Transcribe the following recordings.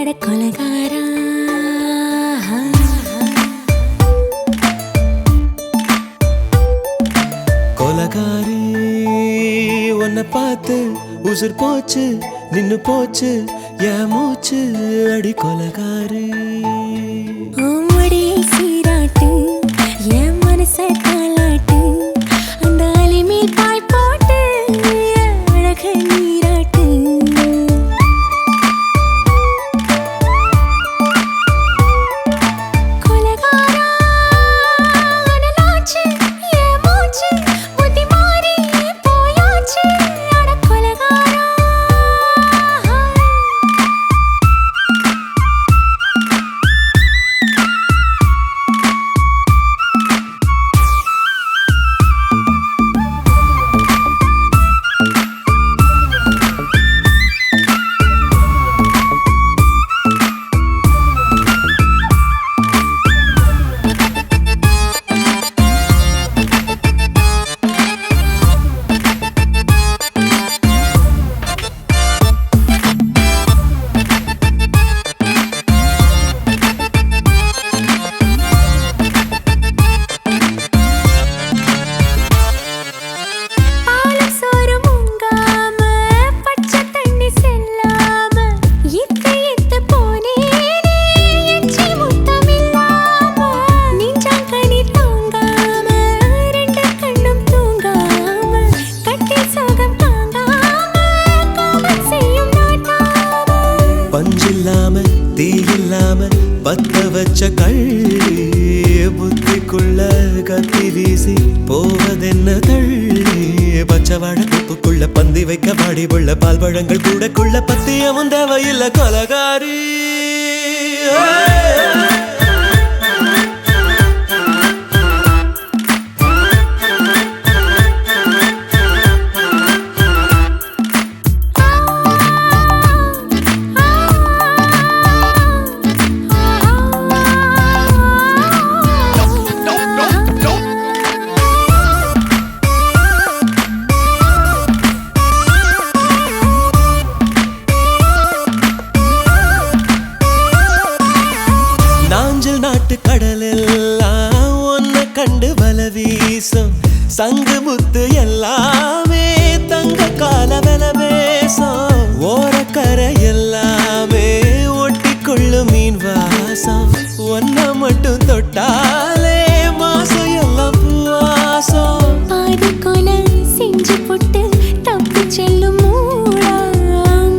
அட கொலகாரா கொலகாரி உன்னை பார்த்து உசுர் போச்சு நின்னு போச்சு என் மூச்சு அடி கொலகாரி மடியை சீராட்டு என் மனச தாளாட்டு அந்த அலிமேல் பாய் போட்டு அழக நீராட்டு கொலகாரா அனலாச்சு என் மூச்சு புத்தி மாறி போயாச்சு அட கொலகாரா பஞ்சில்லாம தீயில்லாம பத்த வச்ச கள்ளி புத்திக்குள்ள கத்தி வீசி போவதென்ன தள்ளி பச்சவாட குப்புக்குள்ள பந்தி வைக்க பாடி உள்ள பால் பழங்கள் கூடக்குள்ள பத்தியமும் தேவையில்ல கொலகாரி நாட்டு கடலெல்லாம் ஒன்ன கண்டு வல வீசும் சங்கு முத்து எல்லாமே தங்க கால வெல பேசும் ஓரக்கரை எல்லாமே ஒட்டி கொள்ளும் மீன் வாசம் ஒன்ன மட்டும் தொட்டாலே மாசம் எல்லாம் பூவாசம் பாதி கொலை செஞ்சு போட்டு தப்பு செல்லும் மூடா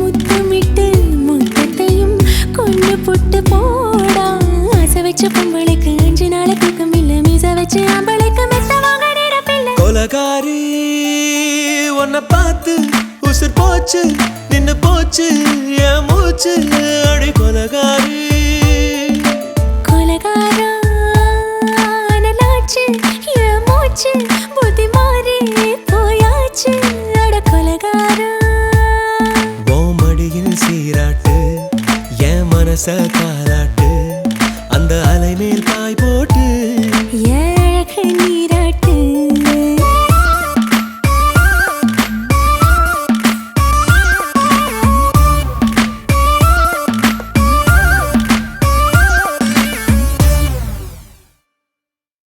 முத்தமிட்டு முத்தத்தையும் கொண்டு போட்டு போடா வச்ச பொம்பளைக்கு 5 நாள் தூக்கம் இல்ல மீச வச்சு ஆம்பளைக்கு மெத்த வாங்க நேரப்பில்லை கொலகாரி உன்னை பார்த்து உசுர் போச்சு நின்னு போச்சு என் மூச்சு அடி கொலகாரி கொலகாரா அனலாச்சு என் மூச்சு புத்தி மாறி போயாச்சு அட கொலகாரா ஓ மடியில் சீராட்டு என் மனச காலா